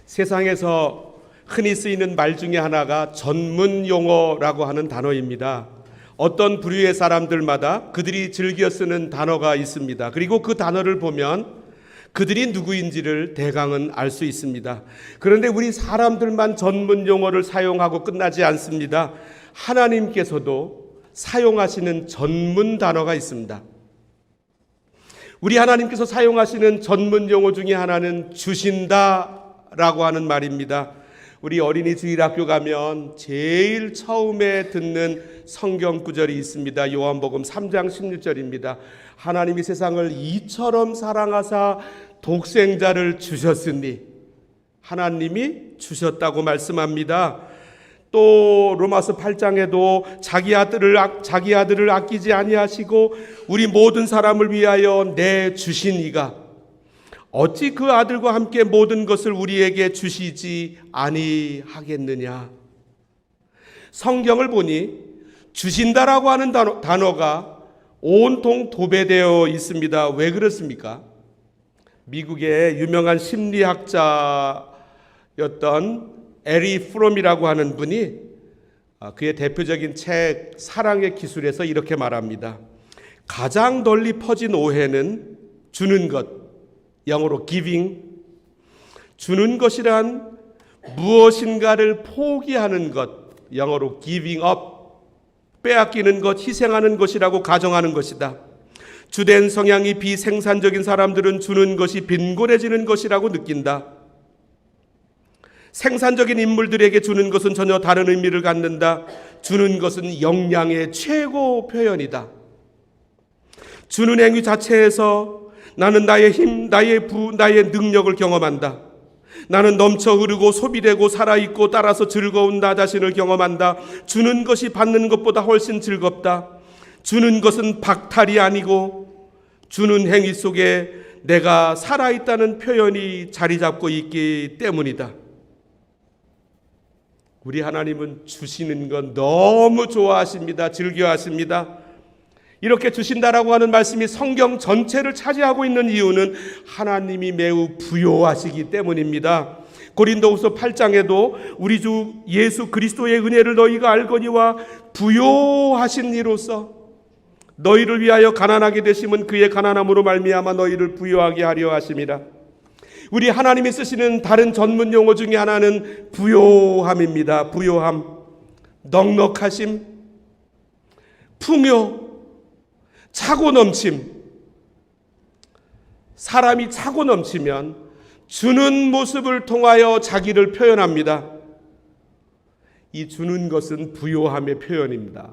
세상에서 흔히 쓰이는 말 중에 하나가 전문 용어라고 하는 단어입니다. 어떤 부류의 사람들마다 그들이 즐겨 쓰는 단어가 있습니다. 그리고 그 단어를 보면 그들이 누구인지를 대강은 알 수 있습니다. 그런데 우리 사람들만 전문 용어를 사용하고 끝나지 않습니다. 하나님께서도 사용하시는 전문 단어가 있습니다. 우리 하나님께서 사용하시는 전문 용어 중에 하나는 주신다라고 하는 말입니다. 우리 어린이 주일학교 가면 제일 처음에 듣는 성경 구절이 있습니다. 요한복음 3장 16절입니다. 하나님이 세상을 이처럼 사랑하사 독생자를 주셨으니, 하나님이 주셨다고 말씀합니다. 또 로마서 8장에도 자기 아들을 아끼지 아니하시고 우리 모든 사람을 위하여 내주신 이가 어찌 그 아들과 함께 모든 것을 우리에게 주시지 아니하겠느냐. 성경을 보니 주신다라고 하는 단어가 온통 도배되어 있습니다. 왜 그렇습니까? 미국의 유명한 심리학자였던 에리 프롬이라고 하는 분이 그의 대표적인 책 사랑의 기술에서 이렇게 말합니다. 가장 널리 퍼진 오해는 주는 것, 영어로 giving, 주는 것이란 무엇인가를 포기하는 것, 영어로 giving up, 빼앗기는 것, 희생하는 것이라고 가정하는 것이다. 주된 성향이 비생산적인 사람들은 주는 것이 빈곤해지는 것이라고 느낀다. 생산적인 인물들에게 주는 것은 전혀 다른 의미를 갖는다. 주는 것은 역량의 최고 표현이다. 주는 행위 자체에서 나는 나의 힘, 나의 능력을 경험한다. 나는 넘쳐 흐르고 소비되고 살아있고 따라서 즐거운 나 자신을 경험한다. 주는 것이 받는 것보다 훨씬 즐겁다. 주는 것은 박탈이 아니고 주는 행위 속에 내가 살아있다는 표현이 자리 잡고 있기 때문이다. 우리 하나님은 주시는 건 너무 좋아하십니다. 즐겨하십니다. 이렇게 주신다라고 하는 말씀이 성경 전체를 차지하고 있는 이유는 하나님이 매우 부요하시기 때문입니다. 고린도후서 8장에도 우리 주 예수 그리스도의 은혜를 너희가 알거니와 부요하신 이로써 너희를 위하여 가난하게 되심은 그의 가난함으로 말미암아 너희를 부요하게 하려 하심이라. 우리 하나님이 쓰시는 다른 전문 용어 중에 하나는 부요함입니다. 부요함, 넉넉하심, 풍요, 차고 넘침. 사람이 차고 넘치면 주는 모습을 통하여 자기를 표현합니다. 이 주는 것은 부요함의 표현입니다.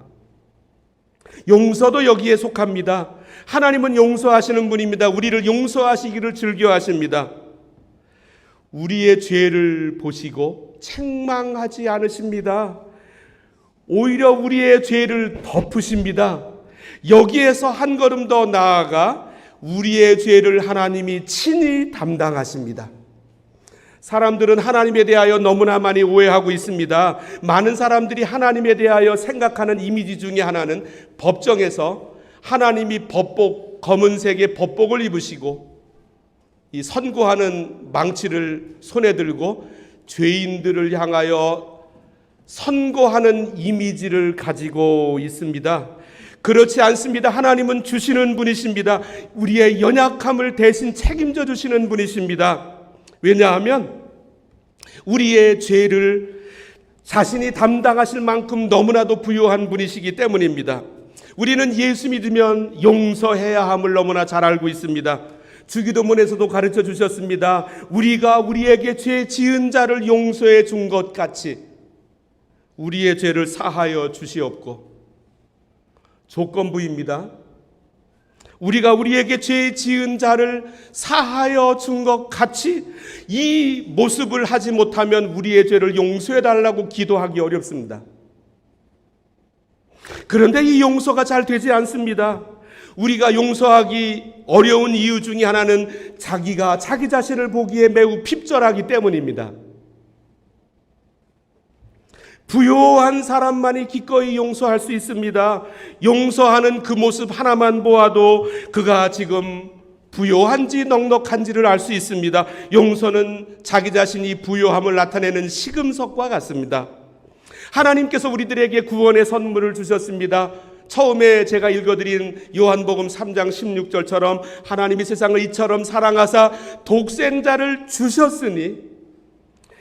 용서도 여기에 속합니다. 하나님은 용서하시는 분입니다. 우리를 용서하시기를 즐겨하십니다. 우리의 죄를 보시고 책망하지 않으십니다. 오히려 우리의 죄를 덮으십니다. 여기에서 한 걸음 더 나아가 우리의 죄를 하나님이 친히 담당하십니다. 사람들은 하나님에 대하여 너무나 많이 오해하고 있습니다. 많은 사람들이 하나님에 대하여 생각하는 이미지 중에 하나는 법정에서 하나님이 검은색의 법복을 입으시고 이 선고하는 망치를 손에 들고 죄인들을 향하여 선고하는 이미지를 가지고 있습니다. 그렇지 않습니다. 하나님은 주시는 분이십니다. 우리의 연약함을 대신 책임져 주시는 분이십니다. 왜냐하면 우리의 죄를 자신이 담당하실 만큼 너무나도 부요한 분이시기 때문입니다. 우리는 예수 믿으면 용서해야 함을 너무나 잘 알고 있습니다. 주기도문에서도 가르쳐 주셨습니다. 우리가 우리에게 죄 지은 자를 용서해 준 것 같이 우리의 죄를 사하여 주시옵고. 조건부입니다. 우리가 우리에게 죄 지은 자를 사하여 준 것 같이 이 모습을 하지 못하면 우리의 죄를 용서해 달라고 기도하기 어렵습니다. 그런데 이 용서가 잘 되지 않습니다. 우리가 용서하기 어려운 이유 중에 하나는 자기가 자기 자신을 보기에 매우 핍절하기 때문입니다. 부요한 사람만이 기꺼이 용서할 수 있습니다. 용서하는 그 모습 하나만 보아도 그가 지금 부요한지 넉넉한지를 알 수 있습니다. 용서는 자기 자신이 부요함을 나타내는 시금석과 같습니다. 하나님께서 우리들에게 구원의 선물을 주셨습니다. 처음에 제가 읽어드린 요한복음 3장 16절처럼 하나님이 세상을 이처럼 사랑하사 독생자를 주셨으니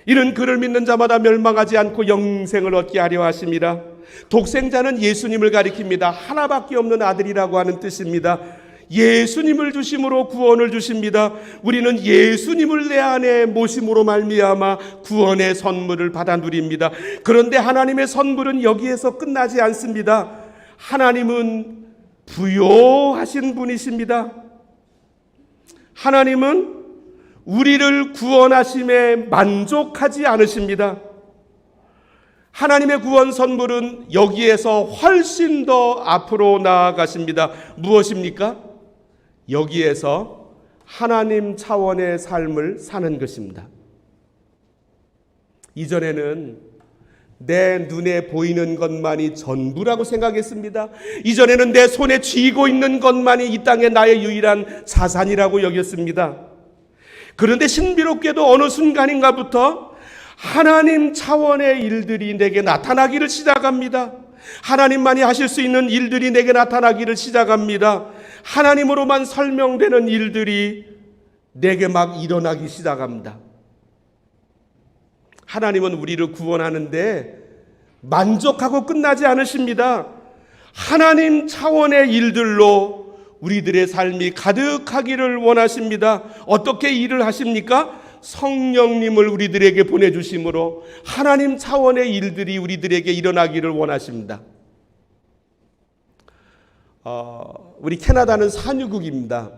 이는 그를 믿는 자마다 멸망하지 않고 영생을 얻게 하려 하심이라. 독생자는 예수님을 가리킵니다. 하나밖에 없는 아들이라고 하는 뜻입니다. 예수님을 주심으로 구원을 주십니다. 우리는 예수님을 내 안에 모심으로 말미암아 구원의 선물을 받아 누립니다. 그런데 하나님의 선물은 여기에서 끝나지 않습니다. 하나님은 부요하신 분이십니다. 하나님은 우리를 구원하심에 만족하지 않으십니다. 하나님의 구원 선물은 여기에서 훨씬 더 앞으로 나아가십니다. 무엇입니까? 여기에서 하나님 차원의 삶을 사는 것입니다. 이전에는 내 눈에 보이는 것만이 전부라고 생각했습니다. 이전에는 내 손에 쥐고 있는 것만이 이 땅에 나의 유일한 자산이라고 여겼습니다. 그런데 신비롭게도 어느 순간인가부터 하나님 차원의 일들이 내게 나타나기를 시작합니다. 하나님만이 하실 수 있는 일들이 내게 나타나기를 시작합니다. 하나님으로만 설명되는 일들이 내게 막 일어나기 시작합니다. 하나님은 우리를 구원하는데 만족하고 끝나지 않으십니다. 하나님 차원의 일들로 우리들의 삶이 가득하기를 원하십니다. 어떻게 일을 하십니까? 성령님을 우리들에게 보내주심으로 하나님 차원의 일들이 우리들에게 일어나기를 원하십니다. 우리 캐나다는 산유국입니다.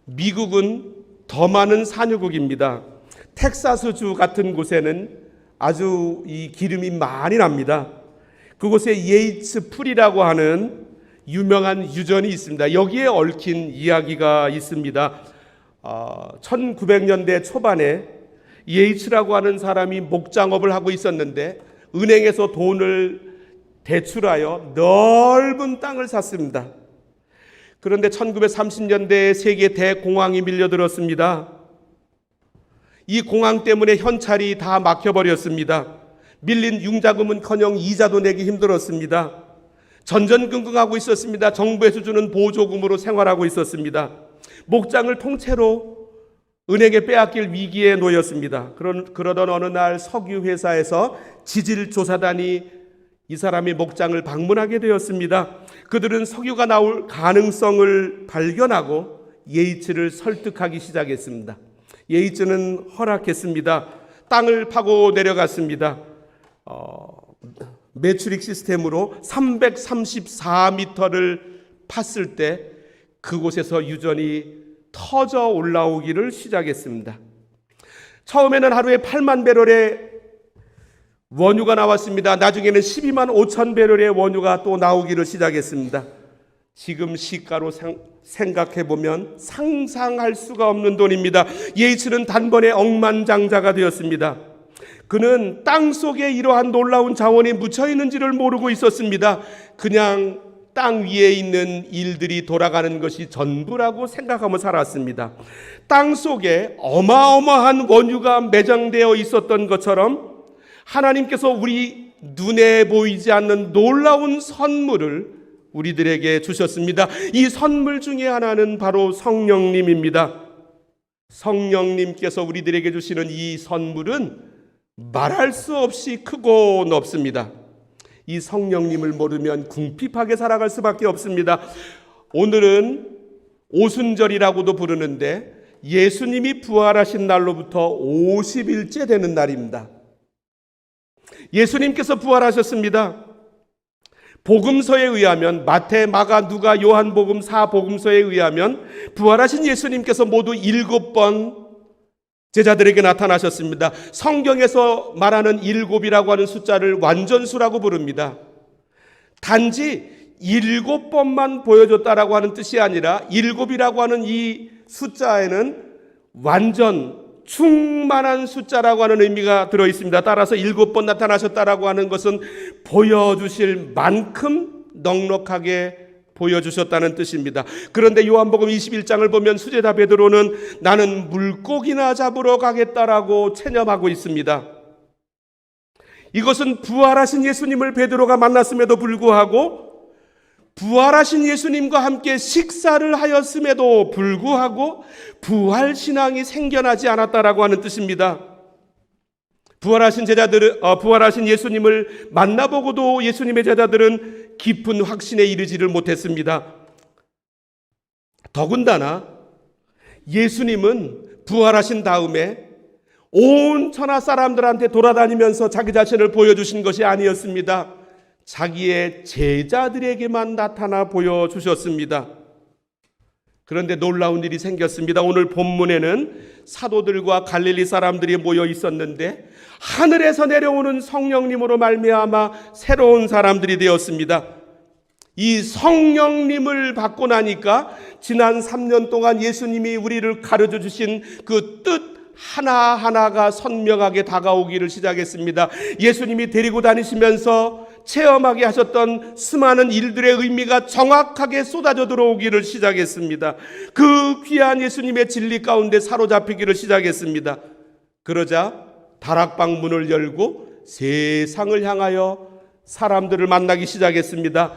미국은 더 많은 산유국입니다. 텍사스주 같은 곳에는 아주 이 기름이 많이 납니다. 그곳에 예이츠 풀이라고 하는 유명한 유전이 있습니다. 여기에 얽힌 이야기가 있습니다. 1900년대 초반에 예이츠라고 하는 사람이 목장업을 하고 있었는데 은행에서 돈을 대출하여 넓은 땅을 샀습니다. 그런데 1930년대에 세계 대공황이 밀려들었습니다. 이 공황 때문에 현찰이 다 막혀버렸습니다. 밀린 융자금은커녕 이자도 내기 힘들었습니다. 전전긍긍하고 있었습니다. 정부에서 주는 보조금으로 생활하고 있었습니다. 목장을 통째로 은행에 빼앗길 위기에 놓였습니다. 그러던 어느 날 석유회사에서 지질조사단이 이 사람의 목장을 방문하게 되었습니다. 그들은 석유가 나올 가능성을 발견하고 예이츠를 설득하기 시작했습니다. 예이츠는 허락했습니다. 땅을 파고 내려갔습니다. 매트릭 시스템으로 334m를 팠을 때 그곳에서 유전이 터져 올라오기를 시작했습니다. 처음에는 하루에 8만 배럴의 원유가 나왔습니다. 나중에는 12만 5천 배럴의 원유가 또 나오기를 시작했습니다. 지금 시가로 생각해보면 상상할 수가 없는 돈입니다. 예이츠는 단번에 억만장자가 되었습니다. 그는 땅 속에 이러한 놀라운 자원이 묻혀 있는지를 모르고 있었습니다. 그냥 땅 위에 있는 일들이 돌아가는 것이 전부라고 생각하며 살았습니다. 땅 속에 어마어마한 원유가 매장되어 있었던 것처럼 하나님께서 우리 눈에 보이지 않는 놀라운 선물을 우리들에게 주셨습니다. 이 선물 중에 하나는 바로 성령님입니다. 성령님께서 우리들에게 주시는 이 선물은 말할 수 없이 크고 높습니다. 이 성령님을 모르면 궁핍하게 살아갈 수밖에 없습니다. 오늘은 오순절이라고도 부르는데 예수님이 부활하신 날로부터 50일째 되는 날입니다. 예수님께서 부활하셨습니다. 복음서에 의하면 마태, 마가, 누가, 요한복음 4복음서에 의하면 부활하신 예수님께서 모두 7번 제자들에게 나타나셨습니다. 성경에서 말하는 7이라고 하는 숫자를 완전수라고 부릅니다. 단지 7번만 보여줬다라고 하는 뜻이 아니라 7이라고 하는 이 숫자에는 완전 충만한 숫자라고 하는 의미가 들어있습니다. 따라서 7번 나타나셨다라고 하는 것은 보여주실 만큼 넉넉하게 보여주셨다는 뜻입니다. 그런데 요한복음 21장을 보면 수제자 베드로는 나는 물고기나 잡으러 가겠다라고 체념하고 있습니다. 이것은 부활하신 예수님을 베드로가 만났음에도 불구하고 부활하신 예수님과 함께 식사를 하였음에도 불구하고 부활신앙이 생겨나지 않았다라고 하는 뜻입니다. 부활하신 예수님을 만나보고도 예수님의 제자들은 깊은 확신에 이르지를 못했습니다. 더군다나 예수님은 부활하신 다음에 온 천하 사람들한테 돌아다니면서 자기 자신을 보여주신 것이 아니었습니다. 자기의 제자들에게만 나타나 보여주셨습니다. 그런데 놀라운 일이 생겼습니다. 오늘 본문에는 사도들과 갈릴리 사람들이 모여 있었는데 하늘에서 내려오는 성령님으로 말미암아 새로운 사람들이 되었습니다. 이 성령님을 받고 나니까 지난 3년 동안 예수님이 우리를 가르쳐 주신 그 뜻 하나하나가 선명하게 다가오기를 시작했습니다. 예수님이 데리고 다니시면서 체험하게 하셨던 수많은 일들의 의미가 정확하게 쏟아져 들어오기를 시작했습니다. 그 귀한 예수님의 진리 가운데 사로잡히기를 시작했습니다. 그러자 다락방 문을 열고 세상을 향하여 사람들을 만나기 시작했습니다.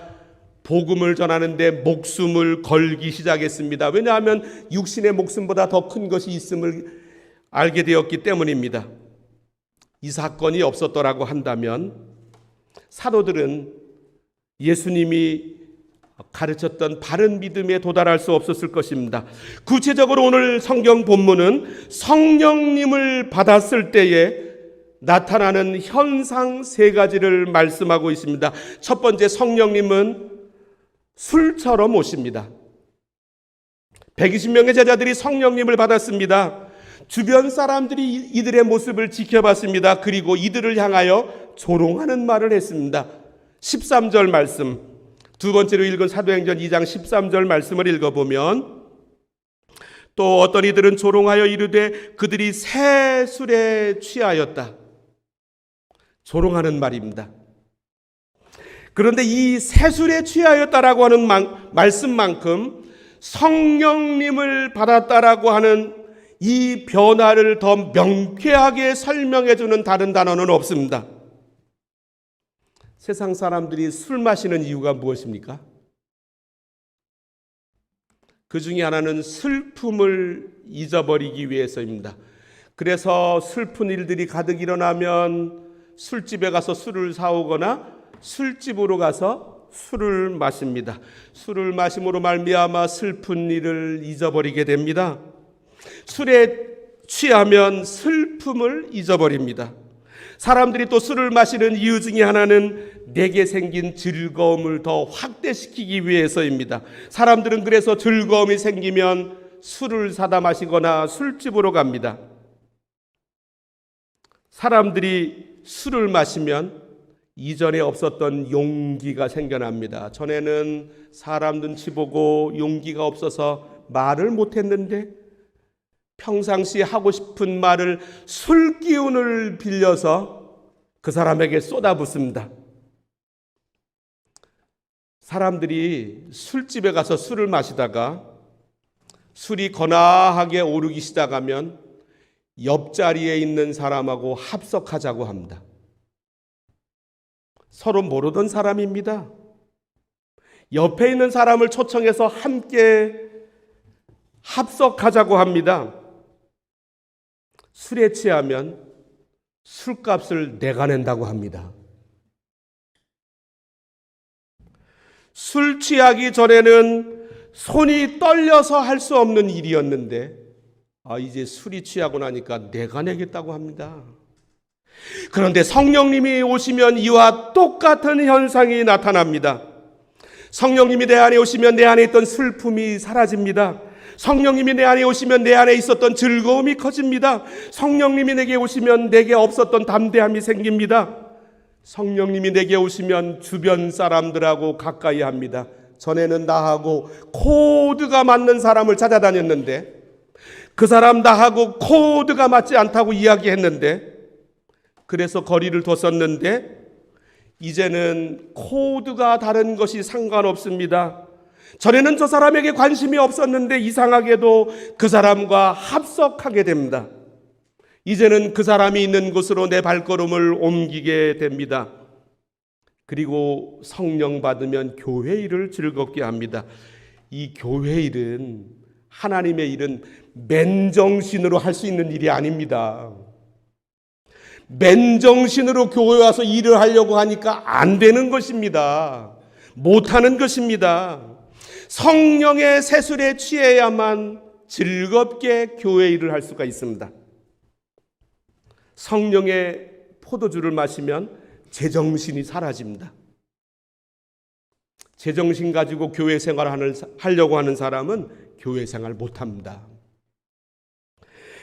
복음을 전하는데 목숨을 걸기 시작했습니다. 왜냐하면 육신의 목숨보다 더 큰 것이 있음을 알게 되었기 때문입니다. 이 사건이 없었더라고 한다면 사도들은 예수님이 가르쳤던 바른 믿음에 도달할 수 없었을 것입니다. 구체적으로 오늘 성경 본문은 성령님을 받았을 때에 나타나는 현상 3가지를 말씀하고 있습니다. 첫 번째, 성령님은 술처럼 오십니다. 120명의 제자들이 성령님을 받았습니다. 주변 사람들이 이들의 모습을 지켜봤습니다. 그리고 이들을 향하여 조롱하는 말을 했습니다. 13절 말씀, 두 번째로 읽은 사도행전 2장 13절 말씀을 읽어보면 또 어떤 이들은 조롱하여 이르되 그들이 새 술에 취하였다. 조롱하는 말입니다. 그런데 이 새 술에 취하였다라고 하는 말씀만큼 성령님을 받았다라고 하는 이 변화를 더 명쾌하게 설명해 주는 다른 단어는 없습니다. 세상 사람들이 술 마시는 이유가 무엇입니까? 그 중에 하나는 슬픔을 잊어버리기 위해서입니다. 그래서 슬픈 일들이 가득 일어나면 술집에 가서 술을 사오거나 술집으로 가서 술을 마십니다. 술을 마심으로 말미암아 슬픈 일을 잊어버리게 됩니다. 술에 취하면 슬픔을 잊어버립니다. 사람들이 또 술을 마시는 이유 중에 하나는 내게 생긴 즐거움을 더 확대시키기 위해서입니다. 사람들은 그래서 즐거움이 생기면 술을 사다 마시거나 술집으로 갑니다. 사람들이 술을 마시면 이전에 없었던 용기가 생겨납니다. 전에는 사람 눈치 보고 용기가 없어서 말을 못했는데 평상시 하고 싶은 말을 술 기운을 빌려서 그 사람에게 쏟아붓습니다. 사람들이 술집에 가서 술을 마시다가 술이 거나하게 오르기 시작하면 옆자리에 있는 사람하고 합석하자고 합니다. 서로 모르던 사람입니다. 옆에 있는 사람을 초청해서 함께 합석하자고 합니다. 술에 취하면 술값을 내가 낸다고 합니다. 술 취하기 전에는 손이 떨려서 할 수 없는 일이었는데 이제 술이 취하고 나니까 내가 내겠다고 합니다. 그런데 성령님이 오시면 이와 똑같은 현상이 나타납니다. 성령님이 내 안에 오시면 내 안에 있던 슬픔이 사라집니다. 성령님이 내 안에 오시면 내 안에 있었던 즐거움이 커집니다. 성령님이 내게 오시면 내게 없었던 담대함이 생깁니다. 성령님이 내게 오시면 주변 사람들하고 가까이 합니다. 전에는 나하고 코드가 맞는 사람을 찾아다녔는데 그 사람 나하고 코드가 맞지 않다고 이야기했는데 그래서 거리를 뒀었는데 이제는 코드가 다른 것이 상관없습니다. 전에는 저 사람에게 관심이 없었는데 이상하게도 그 사람과 합석하게 됩니다. 이제는 그 사람이 있는 곳으로 내 발걸음을 옮기게 됩니다. 그리고 성령 받으면 교회 일을 즐겁게 합니다. 이 교회 일은, 하나님의 일은 맨정신으로 할 수 있는 일이 아닙니다. 맨정신으로 교회 와서 일을 하려고 하니까 안 되는 것입니다. 못하는 것입니다. 성령의 세술에 취해야만 즐겁게 교회 일을 할 수가 있습니다. 성령의 포도주를 마시면 제정신이 사라집니다. 제정신 가지고 교회 생활을 하려고 하는 사람은 교회 생활 못합니다.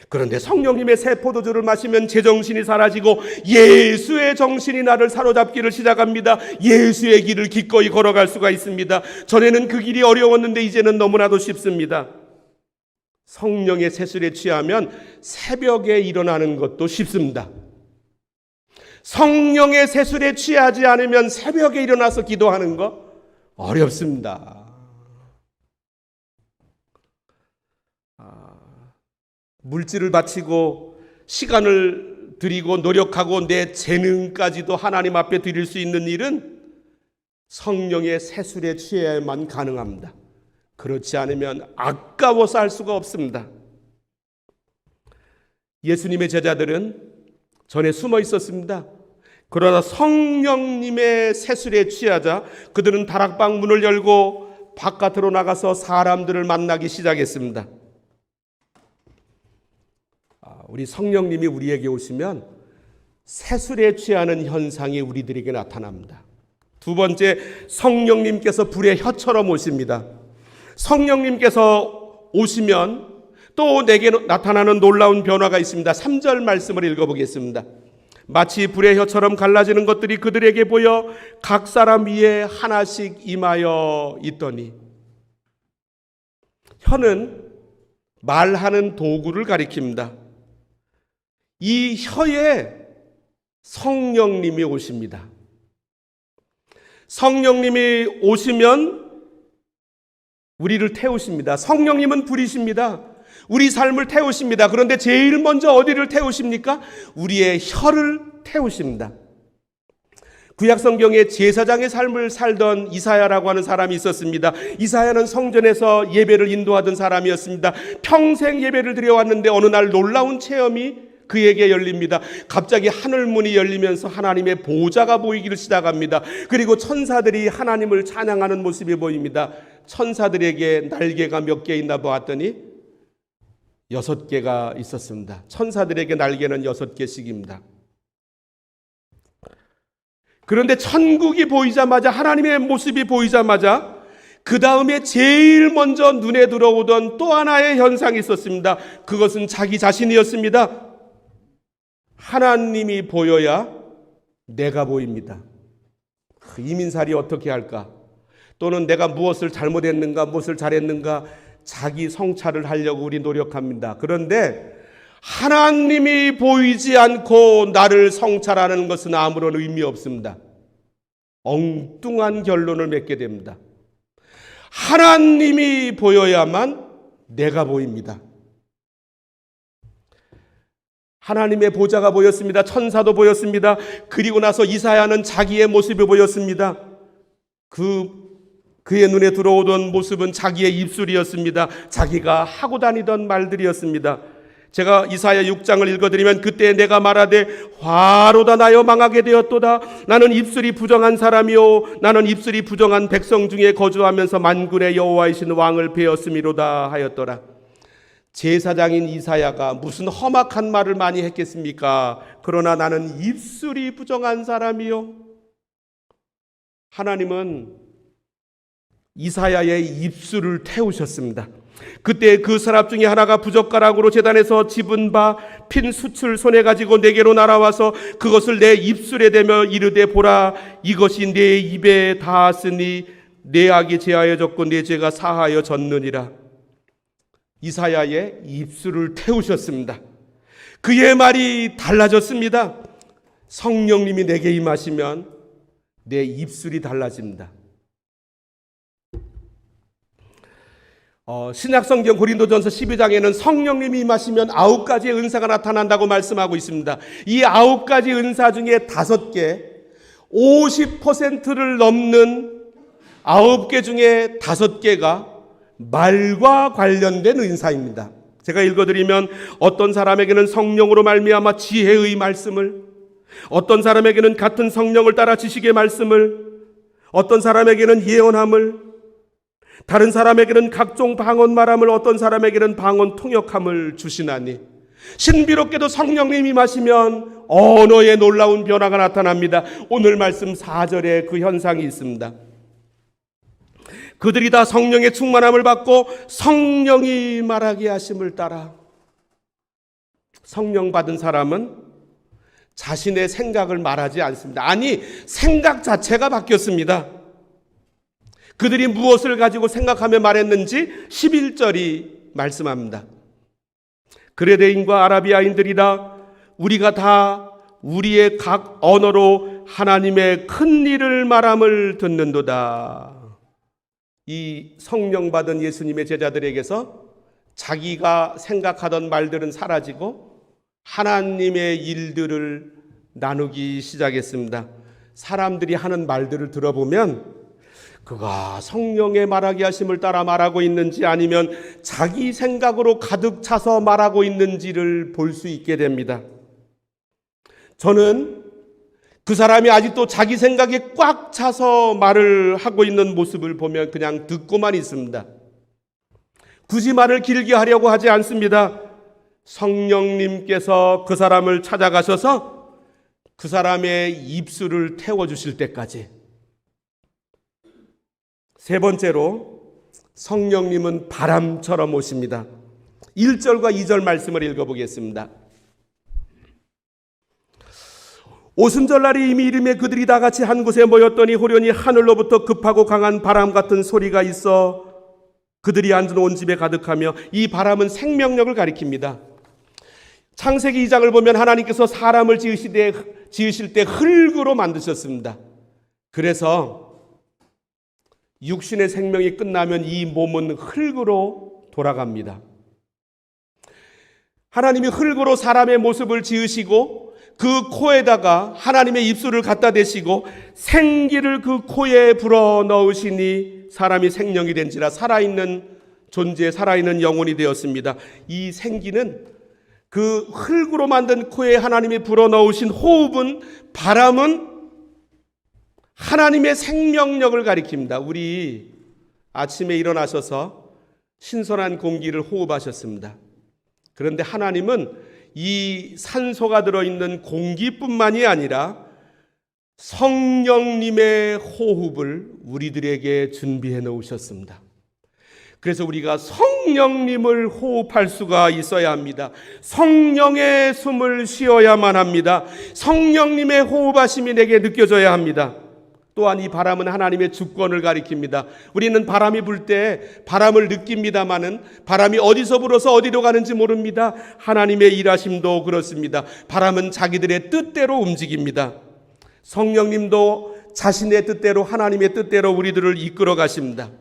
그런데 성령님의 새 포도주를 마시면 제정신이 사라지고 예수의 정신이 나를 사로잡기를 시작합니다. 예수의 길을 기꺼이 걸어갈 수가 있습니다. 전에는 그 길이 어려웠는데 이제는 너무나도 쉽습니다. 성령의 세술에 취하면 새벽에 일어나는 것도 쉽습니다. 성령의 세술에 취하지 않으면 새벽에 일어나서 기도하는 거 어렵습니다. 물질을 바치고 시간을 들이고 노력하고 내 재능까지도 하나님 앞에 드릴 수 있는 일은 성령의 세술에 취해야만 가능합니다. 그렇지 않으면 아까워서 할 수가 없습니다. 예수님의 제자들은 전에 숨어 있었습니다. 그러나 성령님의 세술에 취하자 그들은 다락방 문을 열고 바깥으로 나가서 사람들을 만나기 시작했습니다. 우리 성령님이 우리에게 오시면 세술에 취하는 현상이 우리들에게 나타납니다. 두 번째, 성령님께서 불의 혀처럼 오십니다. 성령님께서 오시면 또 내게 나타나는 놀라운 변화가 있습니다. 3절 말씀을 읽어보겠습니다. 마치 불의 혀처럼 갈라지는 것들이 그들에게 보여 각 사람 위에 하나씩 임하여 있더니, 혀는 말하는 도구를 가리킵니다. 이 혀에 성령님이 오십니다. 성령님이 오시면 우리를 태우십니다. 성령님은 불이십니다. 우리 삶을 태우십니다. 그런데 제일 먼저 어디를 태우십니까? 우리의 혀를 태우십니다. 구약성경에 제사장의 삶을 살던 이사야라고 하는 사람이 있었습니다. 이사야는 성전에서 예배를 인도하던 사람이었습니다. 평생 예배를 드려왔는데 어느 날 놀라운 체험이 그에게 열립니다. 갑자기 하늘문이 열리면서 하나님의 보좌가 보이기를 시작합니다. 그리고 천사들이 하나님을 찬양하는 모습이 보입니다. 천사들에게 날개가 몇 개 있나 보았더니 6개가 있었습니다. 천사들에게 날개는 6개씩입니다. 그런데 천국이 보이자마자, 하나님의 모습이 보이자마자 그 다음에 제일 먼저 눈에 들어오던 또 하나의 현상이 있었습니다. 그것은 자기 자신이었습니다. 하나님이 보여야 내가 보입니다. 이민살이 어떻게 할까? 또는 내가 무엇을 잘못했는가, 무엇을 잘했는가, 자기 성찰을 하려고 우리 노력합니다. 그런데 하나님이 보이지 않고 나를 성찰하는 것은 아무런 의미 없습니다. 엉뚱한 결론을 맺게 됩니다. 하나님이 보여야만 내가 보입니다. 하나님의 보좌가 보였습니다. 천사도 보였습니다. 그리고 나서 이사야는 자기의 모습이 보였습니다. 그의 눈에 들어오던 모습은 자기의 입술이었습니다. 자기가 하고 다니던 말들이었습니다. 제가 이사야 6장을 읽어드리면, 그때 내가 말하되 화로다 나여 망하게 되었도다. 나는 입술이 부정한 사람이요 나는 입술이 부정한 백성 중에 거주하면서 만군의 여호와이신 왕을 배었음이로다 하였더라. 제사장인 이사야가 무슨 험악한 말을 많이 했겠습니까? 그러나 나는 입술이 부정한 사람이요. 하나님은 이사야의 입술을 태우셨습니다. 그때 그 서랍 중에 하나가 부젓가락으로 제단에서 집은 바 핀 숯을 손에 가지고 내게로 날아와서 그것을 내 입술에 대며 이르되, 보라, 이것이 내 입에 닿았으니 내 악이 제하여졌고 내 죄가 사하여졌느니라. 이사야의 입술을 태우셨습니다. 그의 말이 달라졌습니다. 성령님이 내게 임하시면 내 입술이 달라집니다. 신약성경 고린도전서 12장에는 성령님이 임하시면 9가지의 은사가 나타난다고 말씀하고 있습니다. 이 9가지 은사 중에 5개, 50%를 넘는 9개 중에 5개가 말과 관련된 은사입니다. 제가 읽어드리면 어떤 사람에게는 성령으로 말미암아 지혜의 말씀을, 어떤 사람에게는 같은 성령을 따라 지식의 말씀을, 어떤 사람에게는 예언함을, 다른 사람에게는 각종 방언 말함을, 어떤 사람에게는 방언 통역함을 주시나니, 신비롭게도 성령님이 임하시면 언어에 놀라운 변화가 나타납니다. 오늘 말씀 4절에 그 현상이 있습니다. 그들이 다 성령의 충만함을 받고 성령이 말하게 하심을 따라. 성령 받은 사람은 자신의 생각을 말하지 않습니다. 아니, 생각 자체가 바뀌었습니다. 그들이 무엇을 가지고 생각하며 말했는지 11절이 말씀합니다. 그레데인과 아라비아인들이라 우리가 다 우리의 각 언어로 하나님의 큰 일을 말함을 듣는도다. 이 성령 받은 예수님의 제자들에게서 자기가 생각하던 말들은 사라지고 하나님의 일들을 나누기 시작했습니다. 사람들이 하는 말들을 들어보면 그가 성령의 말하게 하심을 따라 말하고 있는지 아니면 자기 생각으로 가득 차서 말하고 있는지를 볼 수 있게 됩니다. 저는 그 사람이 아직도 자기 생각에 꽉 차서 말을 하고 있는 모습을 보면 그냥 듣고만 있습니다. 굳이 말을 길게 하려고 하지 않습니다. 성령님께서 그 사람을 찾아가셔서 그 사람의 입술을 태워주실 때까지. 세 번째로 성령님은 바람처럼 오십니다. 1절과 2절 말씀을 읽어보겠습니다. 오순절날이 이미 이름에 그들이 다 같이 한 곳에 모였더니 호련히 하늘로부터 급하고 강한 바람 같은 소리가 있어 그들이 앉은 온 집에 가득하며, 이 바람은 생명력을 가리킵니다. 창세기 2장을 보면 하나님께서 사람을 지으실 때 흙으로 만드셨습니다. 그래서 육신의 생명이 끝나면 이 몸은 흙으로 돌아갑니다. 하나님이 흙으로 사람의 모습을 지으시고 그 코에다가 하나님의 입술을 갖다 대시고 생기를 그 코에 불어 넣으시니 사람이 생명이 된지라 살아있는 존재, 살아있는 영혼이 되었습니다. 이 생기는 그 흙으로 만든 코에 하나님이 불어 넣으신 호흡은, 바람은 하나님의 생명력을 가리킵니다. 우리 아침에 일어나셔서 신선한 공기를 호흡하셨습니다. 그런데 하나님은 이 산소가 들어있는 공기뿐만이 아니라 성령님의 호흡을 우리들에게 준비해 놓으셨습니다. 그래서 우리가 성령님을 호흡할 수가 있어야 합니다. 성령의 숨을 쉬어야만 합니다. 성령님의 호흡하심이 내게 느껴져야 합니다. 또한 이 바람은 하나님의 주권을 가리킵니다. 우리는 바람이 불 때 바람을 느낍니다마는 바람이 어디서 불어서 어디로 가는지 모릅니다. 하나님의 일하심도 그렇습니다. 바람은 자기들의 뜻대로 움직입니다. 성령님도 자신의 뜻대로, 하나님의 뜻대로 우리들을 이끌어 가십니다.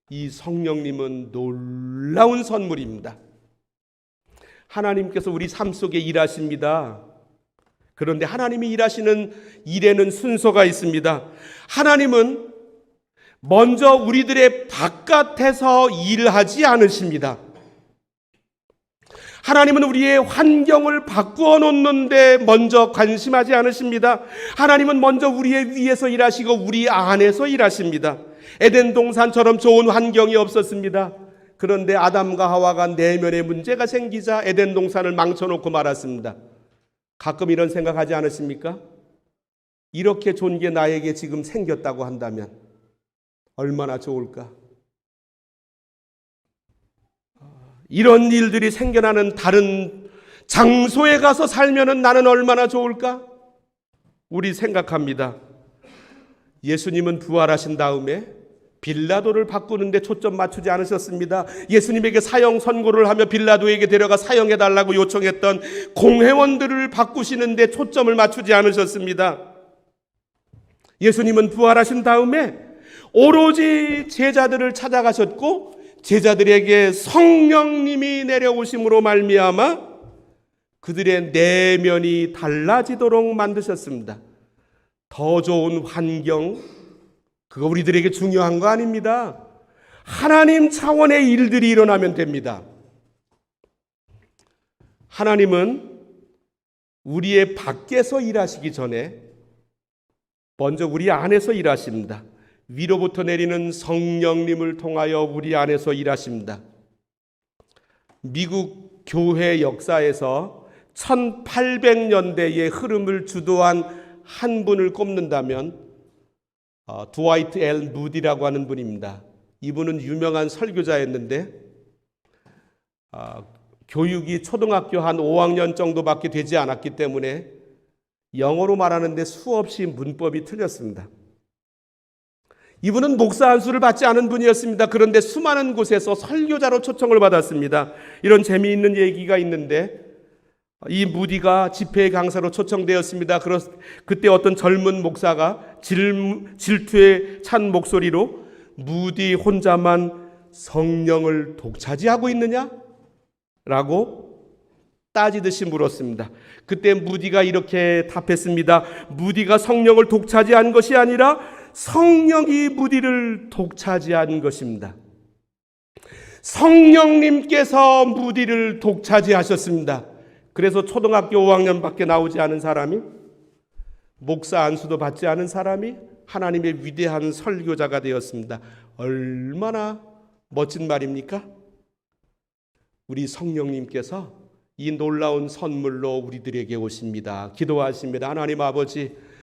이 성령님은 놀라운 선물입니다. 하나님께서 우리 삶 속에 일하십니다. 그런데 하나님이 일하시는 일에는 순서가 있습니다. 하나님은 먼저 우리들의 바깥에서 일하지 않으십니다. 하나님은 우리의 환경을 바꾸어 놓는데 먼저 관심하지 않으십니다. 하나님은 먼저 우리의 위에서 일하시고 우리 안에서 일하십니다. 에덴 동산처럼 좋은 환경이 없었습니다. 그런데 아담과 하와가 내면에 문제가 생기자 에덴 동산을 망쳐놓고 말았습니다. 가끔 이런 생각하지 않으십니까? 이렇게 좋은 게 나에게 지금 생겼다고 한다면 얼마나 좋을까? 이런 일들이 생겨나는 다른 장소에 가서 살면은 나는 얼마나 좋을까? 우리 생각합니다. 예수님은 부활하신 다음에 빌라도를 바꾸는데 초점 맞추지 않으셨습니다. 예수님에게 사형 선고를 하며 빌라도에게 데려가 사형해달라고 요청했던 공회원들을 바꾸시는데 초점을 맞추지 않으셨습니다. 예수님은 부활하신 다음에 오로지 제자들을 찾아가셨고 제자들에게 성령님이 내려오심으로 말미암아 그들의 내면이 달라지도록 만드셨습니다. 더 좋은 환경, 그거 우리들에게 중요한 거 아닙니다. 하나님 차원의 일들이 일어나면 됩니다. 하나님은 우리의 밖에서 일하시기 전에 먼저 우리 안에서 일하십니다. 위로부터 내리는 성령님을 통하여 우리 안에서 일하십니다. 미국 교회 역사에서 1800년대의 흐름을 주도한 한 분을 꼽는다면 드와이트 엘 무디라고 하는 분입니다. 이분은 유명한 설교자였는데 교육이 초등학교 한 5학년 정도밖에 되지 않았기 때문에 영어로 말하는데 수없이 문법이 틀렸습니다. 이분은 목사 안수를 받지 않은 분이었습니다. 그런데 수많은 곳에서 설교자로 초청을 받았습니다. 이런 재미있는 얘기가 있는데 이 무디가 집회 강사로 초청되었습니다. 그때 어떤 젊은 목사가 질투에 찬 목소리로 무디 혼자만 성령을 독차지하고 있느냐? 라고 따지듯이 물었습니다. 그때 무디가 이렇게 답했습니다. 무디가 성령을 독차지한 것이 아니라 성령이 무디를 독차지한 것입니다. 성령님께서 무디를 독차지하셨습니다. 그래서 초등학교 5학년밖에 나오지 않은 사람이, 목사 안수도 받지 않은 사람이 하나님의 위대한 설교자가 되었습니다. 얼마나 멋진 말입니까? 우리 성령님께서 이 놀라운 선물로 우리들에게 오십니다. 기도하십니다. 하나님 아버지,